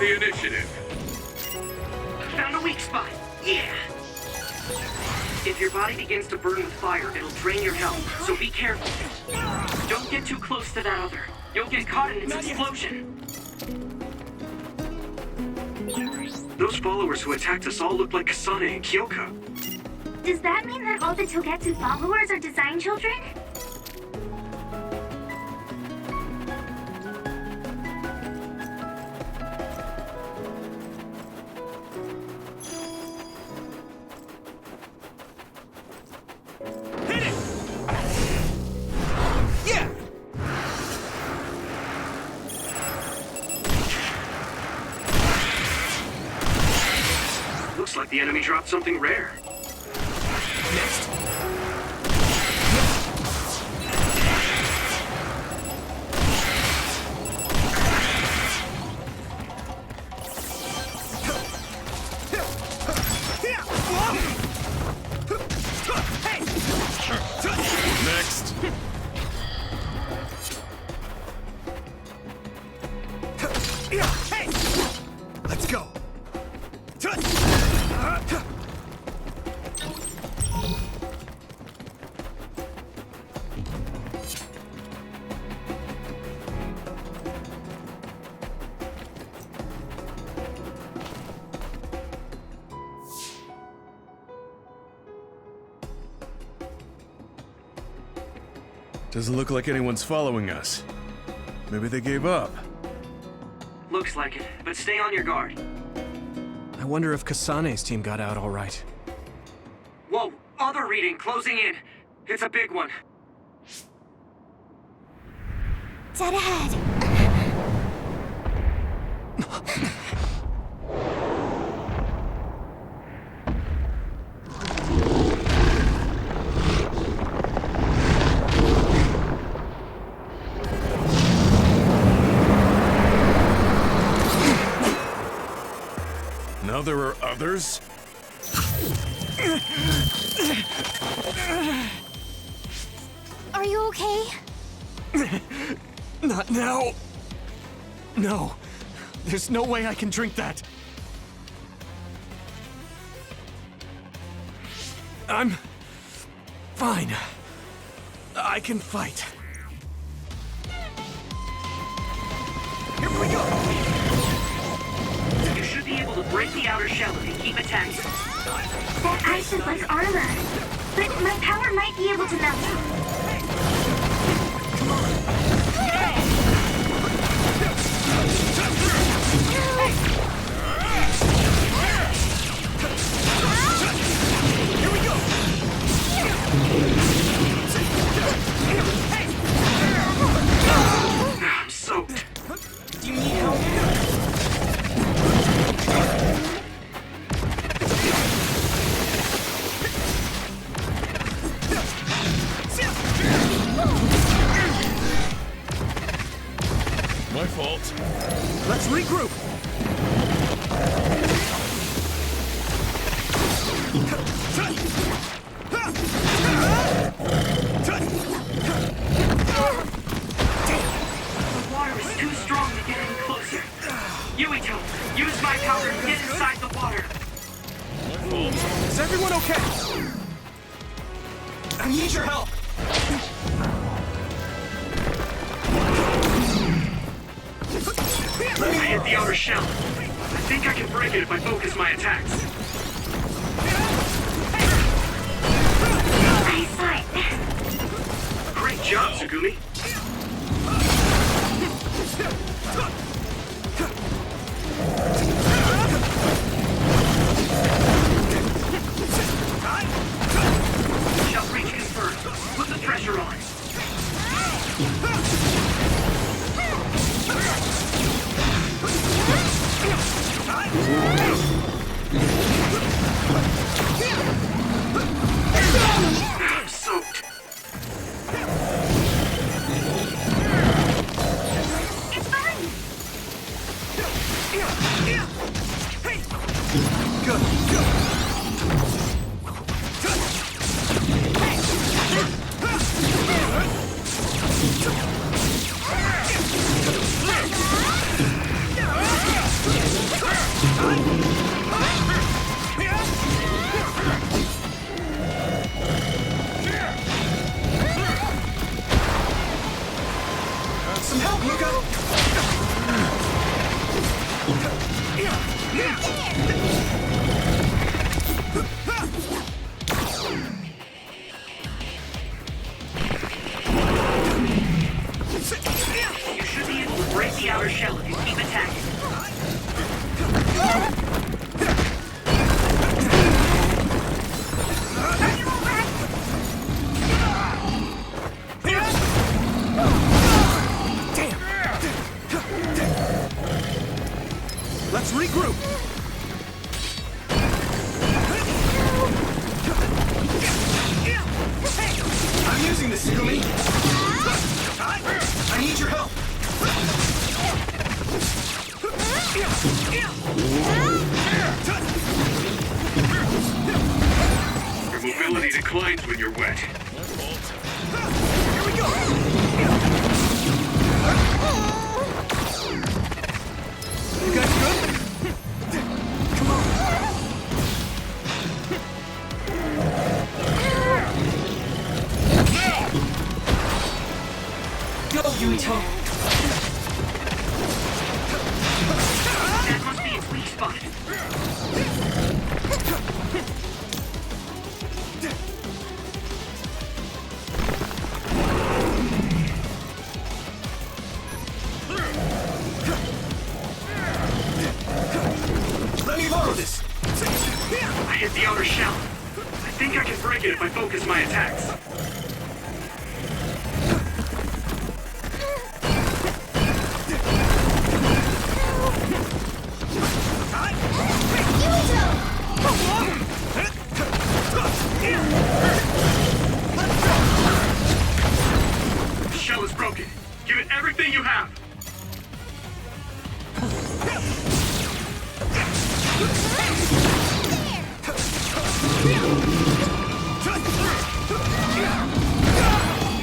the initiative. Found a weak spot. Yeah! If your body begins to burn with fire, it'll drain your health, so be careful. Don't get too close to that other. You'll get caught in its explosion. Those followers who attacked us all look like Kasane and Kyoka. Does that mean that all the Togetsu followers are design children? Hit it! Yeah! Looks like the enemy dropped something rare. Next. Next. Hey! Let's go. Doesn't look like anyone's following us. Maybe they gave up. Looks like it, but stay on your guard. I wonder if Kasane's team got out all right. Whoa, other reading closing in. It's a big one. Dead ahead. Now there are others? Are you okay? Not now. No. There's no way I can drink that. I'm fine. I can fight. Here we go. You should be able to break the outer shell if you keep attacking. That ice is like armor. But my power might be able to melt it. Here we go. I'm soaked. Do you need help? My fault. Let's regroup. The water is too strong to get any closer. Yuito, use my power to get inside the water. My fault. Is everyone okay? I need your help. I hit the outer shell. I think I can break it if I focus my attacks. Eyesight. Great job, Tsugumi. Shell breach confirmed. Put the pressure on. declines when you're wet. Here we go! You guys good? Come on. Go, Yuito! That must be its weak spot. Let me borrow this. I hit the outer shell. I think I can break it if I focus my attacks. The shell is broken. Give it everything you have.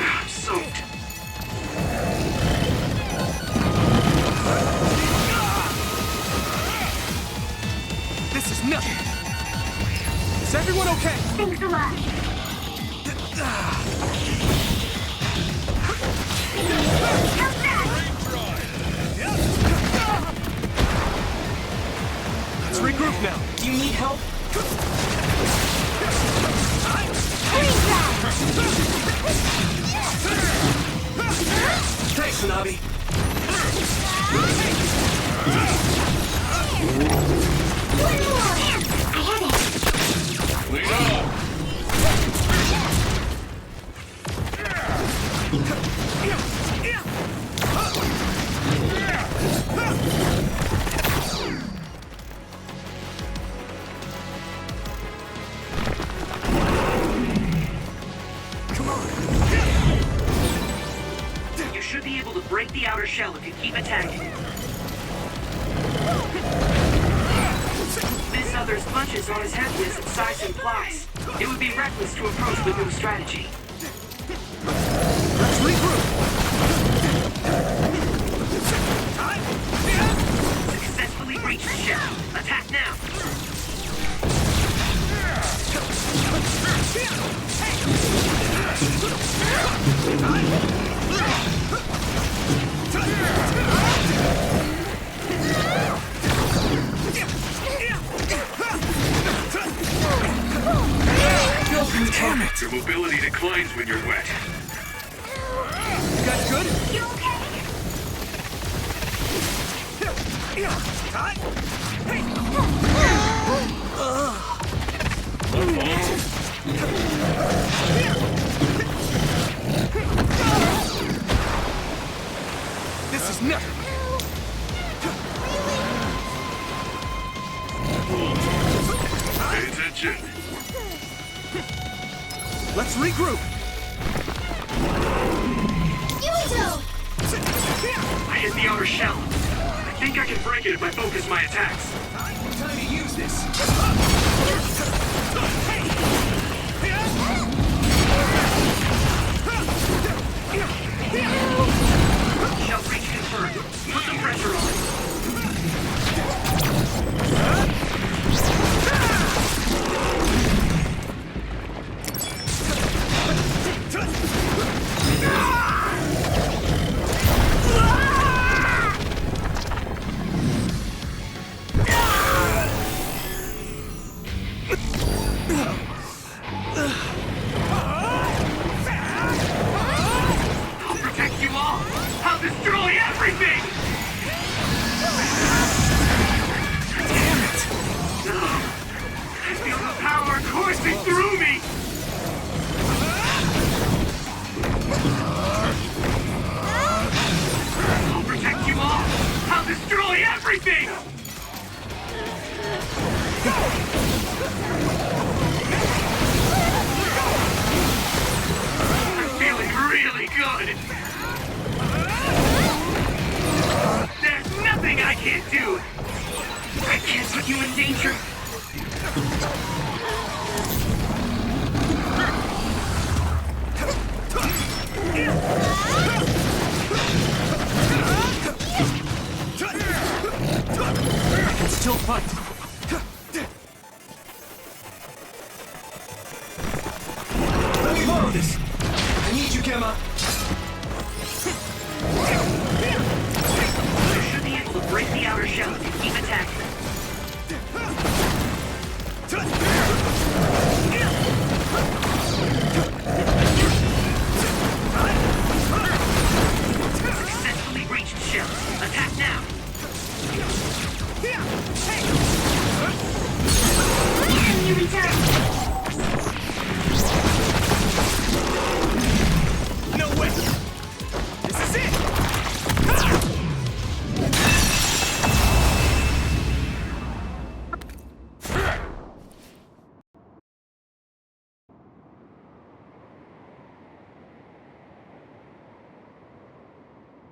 I'm soaked. This is nothing. Is everyone okay? Thanks a lot. How's that? Let's regroup now. Do you need help? Thanks, Hanabi. One more. I had it. Lead on! You should be able to break the outer shell if you keep attacking. This other's punches aren't as heavy as its size implies. It would be reckless to approach with no strategy. Let's regroup. Successfully breached the shell. Attack now! Damn it! Your mobility declines when you're wet. You guys good? You okay? This is nothing. Pay attention. Let's regroup. I hit the outer shell. I think I can break it if I focus my attacks. Time to use this. Shell breach confirmed. Put some pressure on. I'll protect you all. I'll destroy everything. Damn it! I feel the power coursing through me. I'll protect you all. I'll destroy everything. I'm feeling really good. There's nothing I can't do. I can't put you in danger. borrow this. I need you, Gemma. You should be able to break the outer shell if you keep attacking. Successfully breached shell. Attack now. Listen, Yuito. No way! This is it!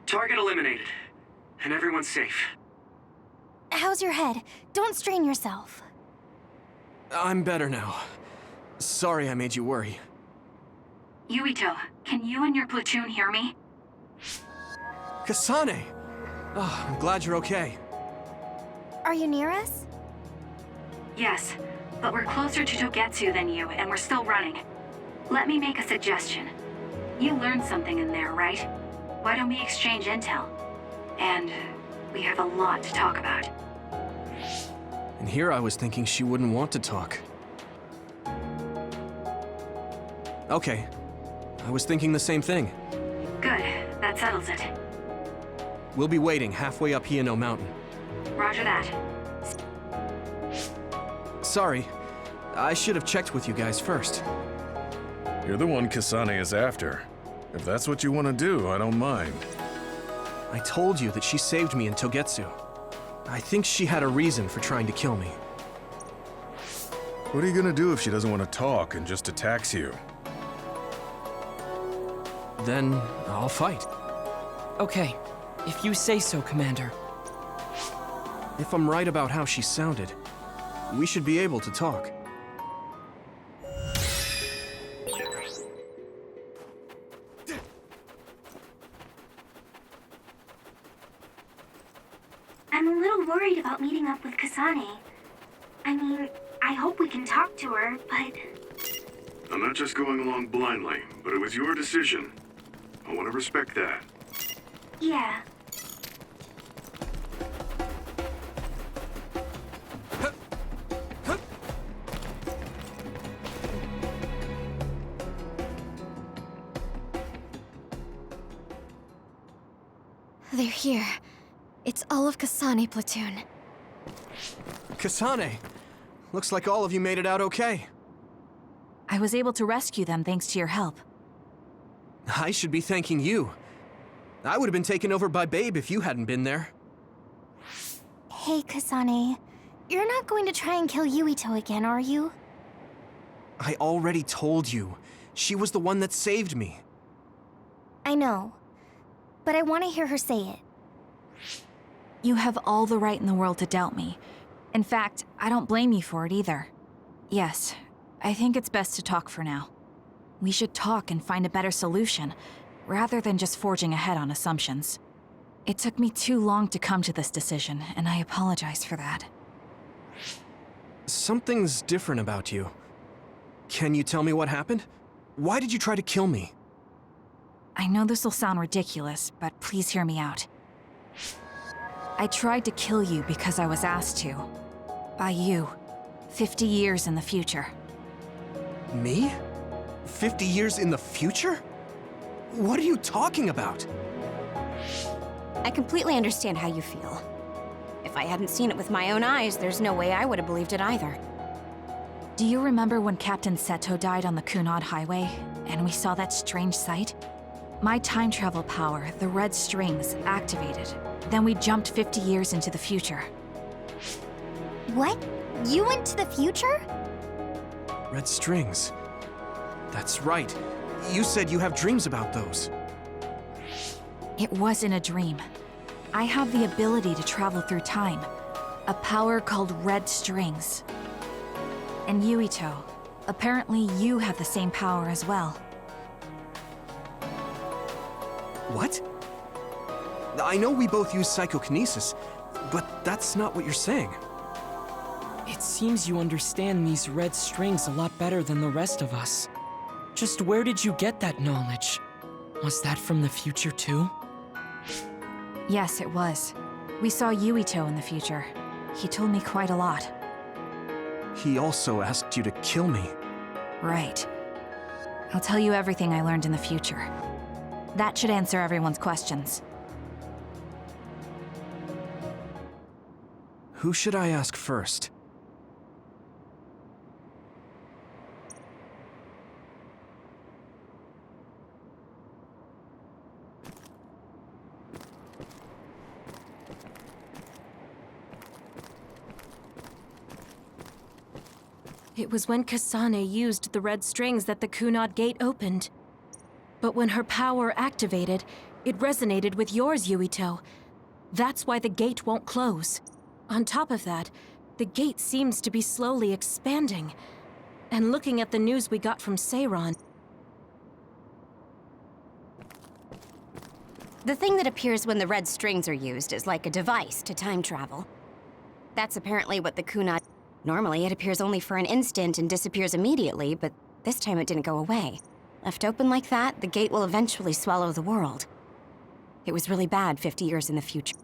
Target eliminated. And everyone's safe. How's your head? Don't strain yourself. I'm better now. Sorry I made you worry. Yuito, can you and your platoon hear me? Kasane! Oh, I'm glad you're okay. Are you near us? Yes, but we're closer to Togetsu than you, and we're still running. Let me make a suggestion. You learned something in there, right? Why don't we exchange intel? And we have a lot to talk about. And here I was thinking she wouldn't want to talk. Okay. I was thinking the same thing. Good, that settles it. We'll be waiting halfway up Hino Mountain. Roger that. Sorry. I should have checked with you guys first. You're the one Kasane is after. If that's what you want to do, I don't mind. I told you that she saved me in Togetsu. I think she had a reason for trying to kill me. What are you gonna do if she doesn't want to talk and just attacks you? Then I'll fight. Okay, if you say so, Commander. If I'm right about how she sounded, we should be able to talk. I'm a little worried about meeting up with Kasane. I mean, I hope we can talk to her, but... I'm not just going along blindly, but it was your decision. I want to respect that. yeah. They're here. It's all of Kasane platoon. Kasane! Looks like all of you made it out okay. I was able to rescue them thanks to your help. I should be thanking you. I would have been taken over by Babe if you hadn't been there. Hey, Kasane. You're not going to try and kill Yuito again, are you? I already told you. She was the one that saved me. I know. But I want to hear her say it. You have all the right in the world to doubt me. In fact, I don't blame you for it either. Yes, I think it's best to talk for now. We should talk and find a better solution, rather than just forging ahead on assumptions. It took me too long to come to this decision, and I apologize for that. Something's different about you. Can you tell me what happened? Why did you try to kill me? I know this will sound ridiculous, but please hear me out. I tried to kill you because I was asked to. By you. 50 years in the future. Me? 50 years in the future? What are you talking about? I completely understand how you feel. If I hadn't seen it with my own eyes, there's no way I would have believed it either. Do you remember when Captain Seto died on the Kunad Highway, and we saw that strange sight? My time travel power, the red strings, activated. Then we jumped 50 years into the future. What? You went to the future? Red strings. That's right. You said you have dreams about those. It wasn't a dream. I have the ability to travel through time. A power called red strings. And Yuito, apparently you have the same power as well. What? I know we both use psychokinesis, but that's not what you're saying. It seems you understand these red strings a lot better than the rest of us. Just where did you get that knowledge? Was that from the future too? Yes, it was. We saw Yuito in the future. He told me quite a lot. He also asked you to kill me. Right. I'll tell you everything I learned in the future. That should answer everyone's questions. Who should I ask first? It was when Kasane used the red strings that the Kunad Gate opened. But when her power activated, it resonated with yours, Yuito. That's why the gate won't close. On top of that, the gate seems to be slowly expanding. And looking at the news we got from Seiran... The thing that appears when the red strings are used is like a device to time travel. That's apparently what the Kunad... Normally, it appears only for an instant and disappears immediately, but this time it didn't go away. Left open like that, the gate will eventually swallow the world. It was really bad 50 years in the future.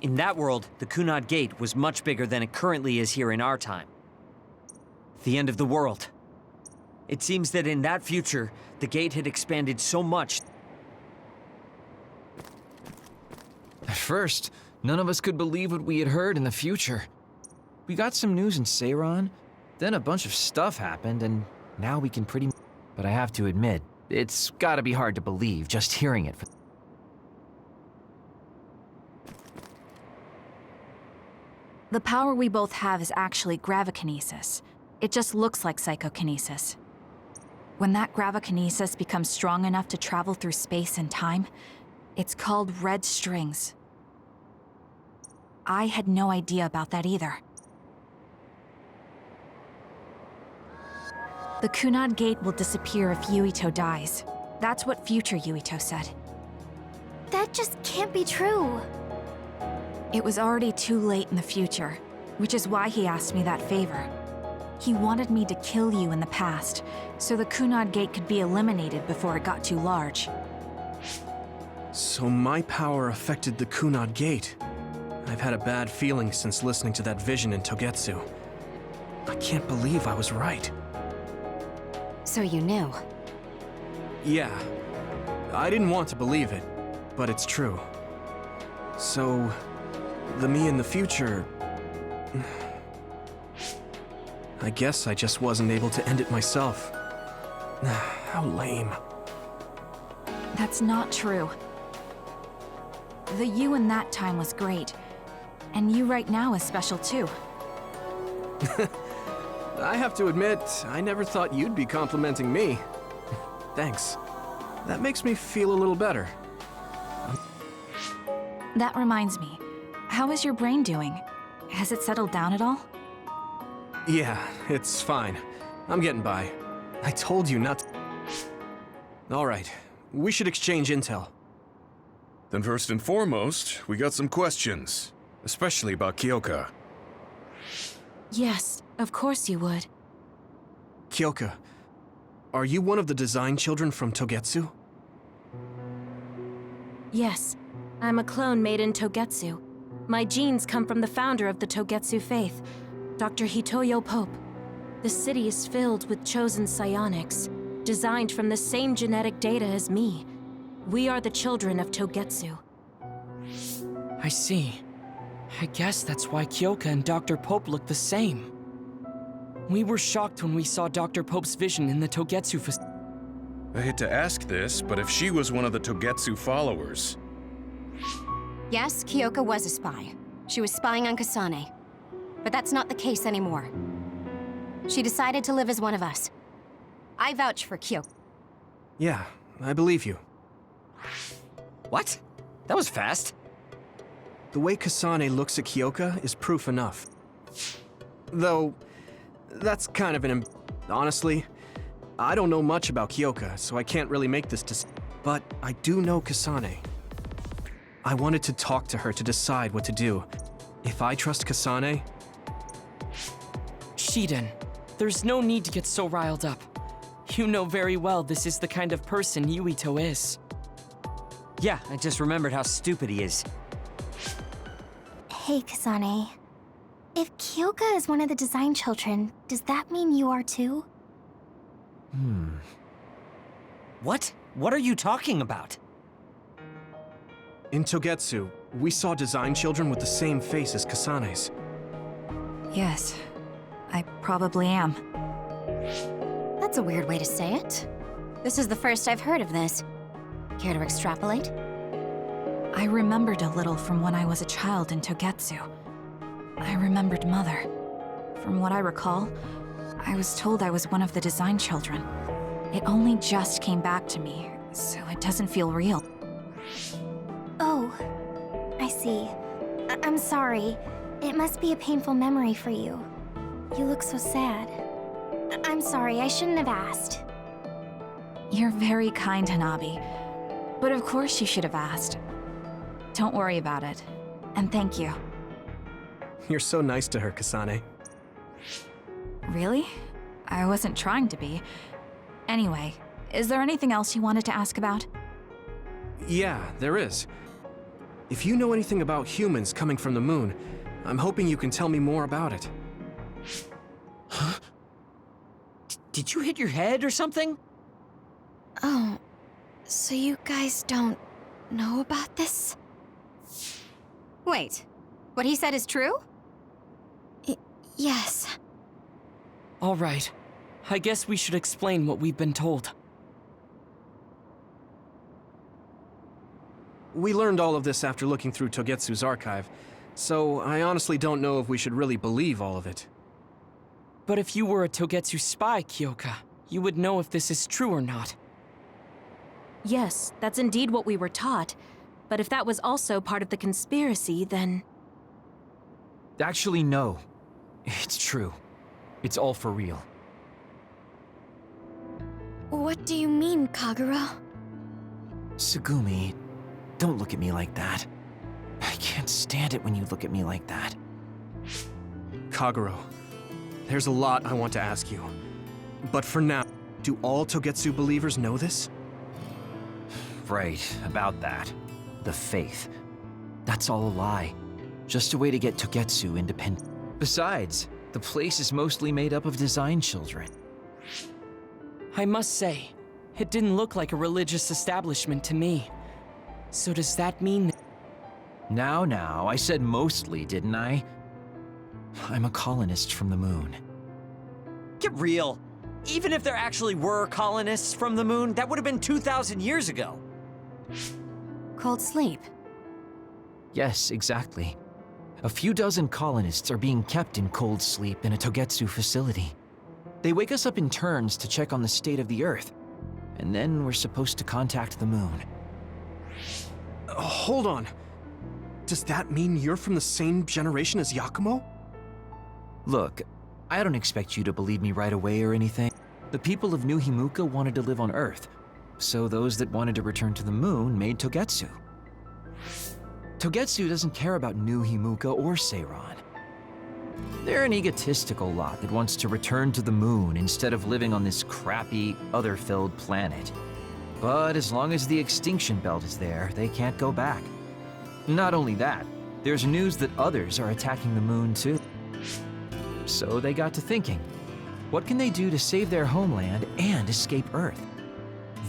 In that world, the Kunad Gate was much bigger than it currently is here in our time. The end of the world. It seems that in that future, the gate had expanded so much. At first, none of us could believe what we had heard in the future. We got some news in Seiran, then a bunch of stuff happened, and now we can pretty... But I have to admit, it's gotta be hard to believe just hearing it. The power we both have is actually gravikinesis. It just looks like psychokinesis. When that gravikinesis becomes strong enough to travel through space and time, it's called red strings. I had no idea about that either. The Kunad Gate will disappear if Yuito dies. That's what future Yuito said. That just can't be true. It was already too late in the future, which is why he asked me that favor. He wanted me to kill you in the past, so the Kunad Gate could be eliminated before it got too large. So my power affected the Kunad Gate. I've had a bad feeling since listening to that vision in Togetsu. I can't believe I was right. So you knew. Yeah. I didn't want to believe it, but it's true. So, the me in the future... I guess I just wasn't able to end it myself. How lame. That's not true. The you in that time was great. And you right now is special too. I have to admit, I never thought you'd be complimenting me. Thanks. That makes me feel a little better. That reminds me. How is your brain doing? Has it settled down at all? Yeah, it's fine. I'm getting by. I told you not to... All right, we should exchange intel. Then first and foremost, we got some questions. Especially about Kyoka. Yes, of course you would. Kyoka, are you one of the design children from Togetsu? Yes, I'm a clone made in Togetsu. My genes come from the founder of the Togetsu faith, Dr. Hitoyo Pope. The city is filled with chosen psionics, designed from the same genetic data as me. We are the children of Togetsu. I see. I guess that's why Kyoka and Dr. Pope look the same. We were shocked when we saw Dr. Pope's vision in the Togetsu facility. I hate to ask this, but if she was one of the Togetsu followers... Yes, Kyoka was a spy. She was spying on Kasane. But that's not the case anymore. She decided to live as one of us. I vouch for Kyoka. Yeah, I believe you. What? That was fast. The way Kasane looks at Kyoka is proof enough. Though, that's kind of an... Honestly, I don't know much about Kyoka, so I can't really make this decision. But I do know Kasane. I wanted to talk to her to decide what to do. If I trust Kasane... Shiden, There's no need to get so riled up. You know very well this is the kind of person Yuito is. Yeah, I just remembered how stupid he is. Hey, Kasane. If Kyoka is one of the design children, does that mean you are too? What? What are you talking about? In Togetsu, we saw design children with the same face as Kasane's. Yes, I probably am. That's a weird way to say it. This is the first I've heard of this. Care to extrapolate? I remembered a little from when I was a child in Togetsu. I remembered Mother. From what I recall, I was told I was one of the design children. It only just came back to me, so it doesn't feel real. Oh, I see. I'm sorry. It must be a painful memory for you. You look so sad. I'm sorry, I shouldn't have asked. You're very kind, Hanabi. But of course you should have asked. Don't worry about it. And thank you. You're so nice to her, Kasane. Really? I wasn't trying to be. Anyway, is there anything else you wanted to ask about? Yeah, there is. If you know anything about humans coming from the moon, I'm hoping you can tell me more about it. Huh? Did you hit your head or something? Oh, so you guys don't know about this? Wait, what he said is true? Yes. All right. I guess we should explain what we've been told. We learned all of this after looking through Togetsu's archive, so I honestly don't know if we should really believe all of it. But if you were a Togetsu spy, Kyoka, you would know if this is true or not. Yes, that's indeed what we were taught. But if that was also part of the conspiracy, then... Actually, no. It's true. It's all for real. What do you mean, Kagura? Tsugumi, don't look at me like that. I can't stand it when you look at me like that. Kaguro, there's a lot I want to ask you. But for now, do all Togetsu believers know this? Right, about that. The faith. That's all a lie. Just a way to get Togetsu independent. Besides, the place is mostly made up of design children. I must say, it didn't look like a religious establishment to me. So does that mean that... Now, I said mostly, didn't I? I'm a colonist from the moon. Get real. Even if there actually were colonists from the moon, that would have been 2,000 years ago. Cold sleep. Yes, exactly. A few dozen colonists are being kept in cold sleep in a Togetsu facility. They wake us up in turns to check on the state of the Earth, and then we're supposed to contact the moon. Hold on. Does that mean you're from the same generation as Yakumo? Look, I don't expect you to believe me right away or anything. The people of New Himuka wanted to live on Earth, so those that wanted to return to the moon made Togetsu. Togetsu doesn't care about New Himuka or Seiran. They're an egotistical lot that wants to return to the moon instead of living on this crappy, other-filled planet. But as long as the extinction belt is there, they can't go back. Not only that, there's news that others are attacking the moon too. So they got to thinking, what can they do to save their homeland and escape Earth?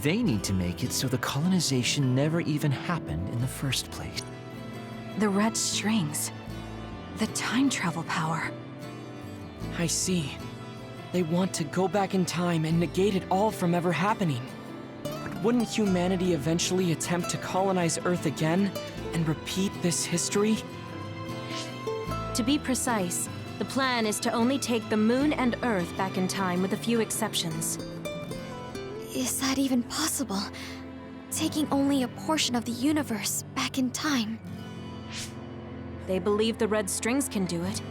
They need to make it so the colonization never even happened in the first place. The red strings. The time travel power. I see. They want to go back in time and negate it all from ever happening. But wouldn't humanity eventually attempt to colonize Earth again and repeat this history? To be precise, the plan is to only take the moon and Earth back in time with a few exceptions. Is that even possible? Taking only a portion of the universe back in time? They believe the red strings can do it.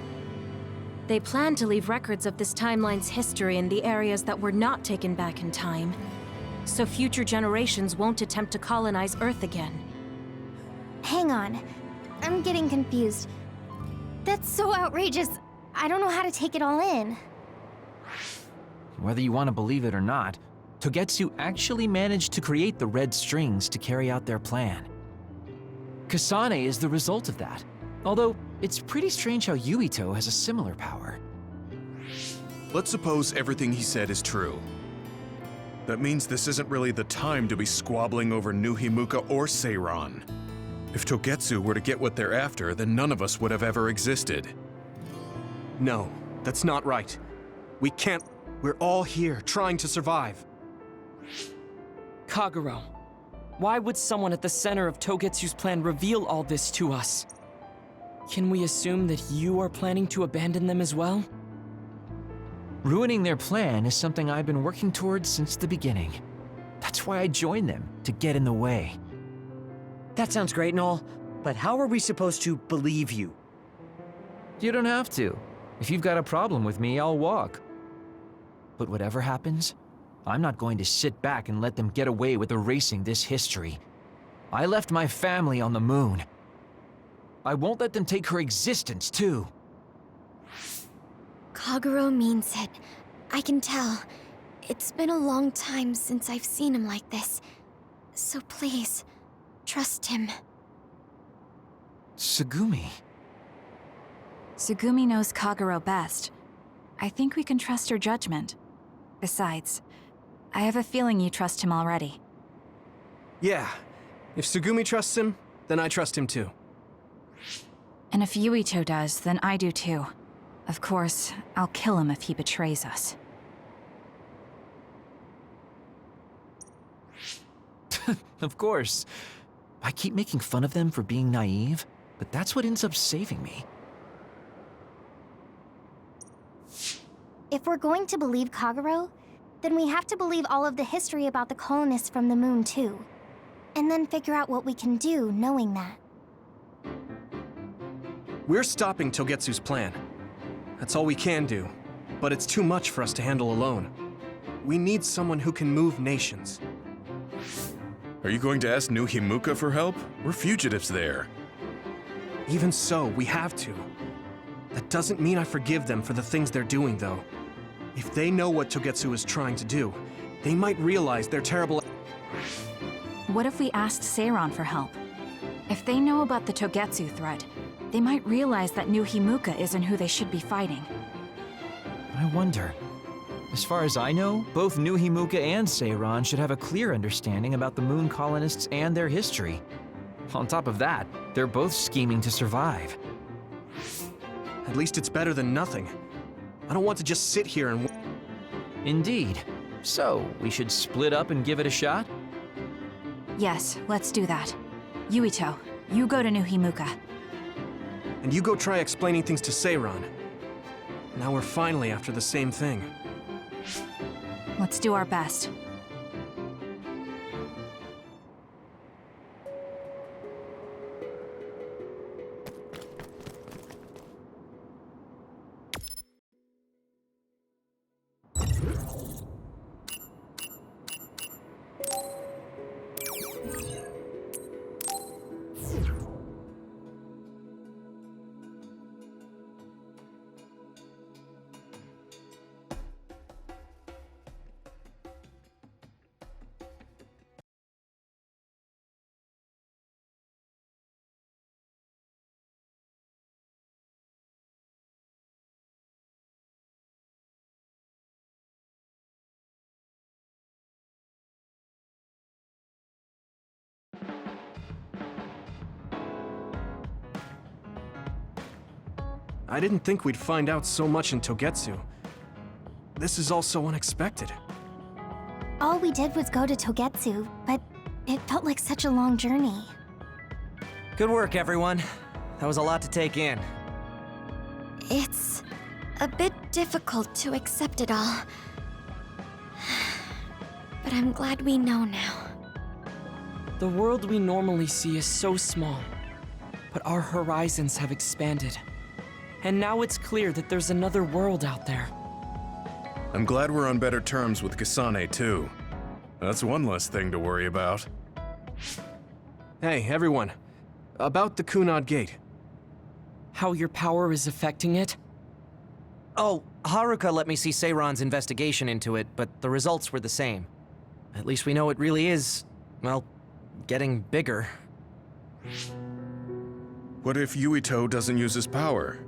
They plan to leave records of this timeline's history in the areas that were not taken back in time, so future generations won't attempt to colonize Earth again. Hang on. I'm getting confused. That's so outrageous. I don't know how to take it all in. Whether you want to believe it or not, Togetsu actually managed to create the red strings to carry out their plan. Kasane is the result of that, although it's pretty strange how Yuito has a similar power. Let's suppose everything he said is true. That means this isn't really the time to be squabbling over New Himuka or Seiran. If Togetsu were to get what they're after, then none of us would have ever existed. No, that's not right. We can't. We're all here, trying to survive. Kagero, why would someone at the center of Togetsu's plan reveal all this to us? Can we assume that you are planning to abandon them as well? Ruining their plan is something I've been working towards since the beginning. That's why I joined them, to get in the way. That sounds great and all, but how are we supposed to believe you? You don't have to. If you've got a problem with me, I'll walk. But whatever happens, I'm not going to sit back and let them get away with erasing this history. I left my family on the moon. I won't let them take her existence, too. Kagero means it. I can tell. It's been a long time since I've seen him like this. So please, trust him. Tsugumi. Tsugumi knows Kagero best. I think we can trust her judgment. Besides, I have a feeling you trust him already. Yeah. If Tsugumi trusts him, then I trust him too. And if Yuito does, then I do too. Of course, I'll kill him if he betrays us. Of course. I keep making fun of them for being naive, but that's what ends up saving me. If we're going to believe Kagero, then we have to believe all of the history about the colonists from the moon too. And then figure out what we can do knowing that. We're stopping Togetsu's plan. That's all we can do, but it's too much for us to handle alone. We need someone who can move nations. Are you going to ask New Himuka for help? We're fugitives there. Even so, we have to. That doesn't mean I forgive them for the things they're doing, though. If they know what Togetsu is trying to do, they might realize they're terrible. What if we asked Seiran for help? If they know about the Togetsu threat, they might realize that New Himuka isn't who they should be fighting. I wonder. As far as I know, both New Himuka and Seiran should have a clear understanding about the moon colonists and their history. On top of that, they're both scheming to survive. At least it's better than nothing. I don't want to just sit here and... Indeed. So, we should split up and give it a shot? Yes, let's do that. Yuito, you go to New Himuka. And you go try explaining things to Seiran. Now we're finally after the same thing. Let's do our best. I didn't think we'd find out so much in Togetsu. This is all so unexpected. All we did was go to Togetsu, but it felt like such a long journey. Good work, everyone. That was a lot to take in. It's a bit difficult to accept it all. But I'm glad we know now. The world we normally see is so small, but our horizons have expanded. And now it's clear that there's another world out there. I'm glad we're on better terms with Kasane, too. That's one less thing to worry about. Hey, everyone. About the Kunad Gate. How your power is affecting it? Oh, Haruka let me see Seiron's investigation into it, but the results were the same. At least we know it really is, well, getting bigger. What if Yuito doesn't use his power?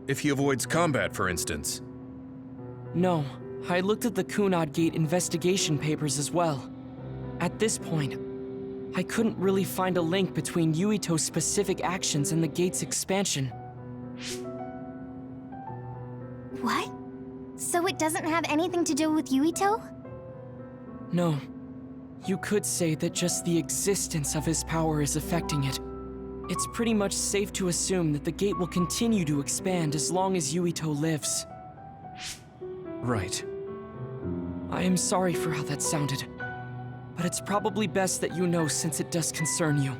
If he avoids combat, for instance? No, I looked at the Kunad Gate investigation papers as well. At this point, I couldn't really find a link between Yuito's specific actions and the gate's expansion. What? So it doesn't have anything to do with Yuito? No. You could say that just the existence of his power is affecting it. It's pretty much safe to assume that the gate will continue to expand as long as Yuito lives. Right. I am sorry for how that sounded, but it's probably best that you know since it does concern you.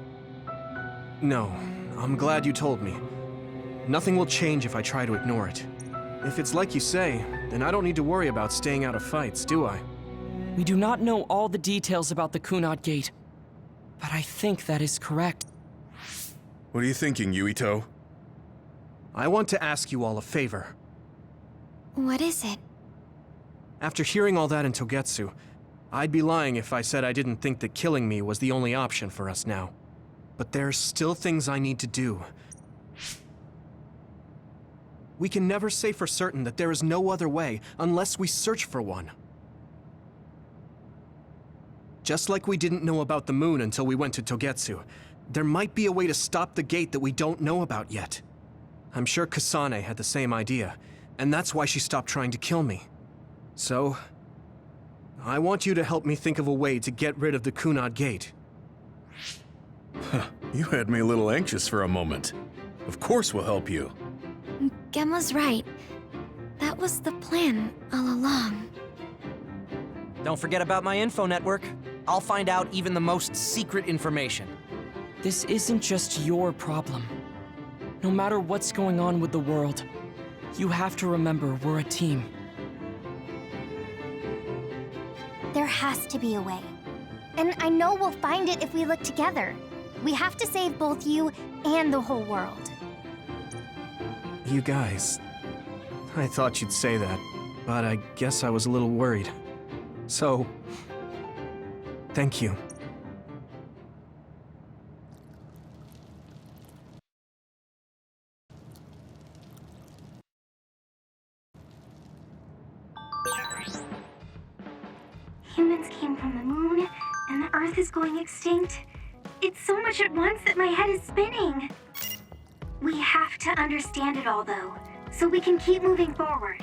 No, I'm glad you told me. Nothing will change if I try to ignore it. If it's like you say, then I don't need to worry about staying out of fights, do I? We do not know all the details about the Kunad Gate, but I think that is correct. What are you thinking, Yuito? I want to ask you all a favor. What is it? After hearing all that in Togetsu, I'd be lying if I said I didn't think that killing me was the only option for us now. But there's still things I need to do. We can never say for certain that there is no other way unless we search for one. Just like we didn't know about the moon until we went to Togetsu, there might be a way to stop the gate that we don't know about yet. I'm sure Kasane had the same idea, and that's why she stopped trying to kill me. So, I want you to help me think of a way to get rid of the Kunad Gate. You had me a little anxious for a moment. Of course we'll help you. Gemma's right. That was the plan all along. Don't forget about my info network. I'll find out even the most secret information. This isn't just your problem. No matter what's going on with the world, you have to remember we're a team. There has to be a way. And I know we'll find it if we look together. We have to save both you and the whole world. You guys... I thought you'd say that, but I guess I was a little worried. So... thank you. Humans came from the moon, and the Earth is going extinct. It's so much at once that my head is spinning. We have to understand it all, though, so we can keep moving forward.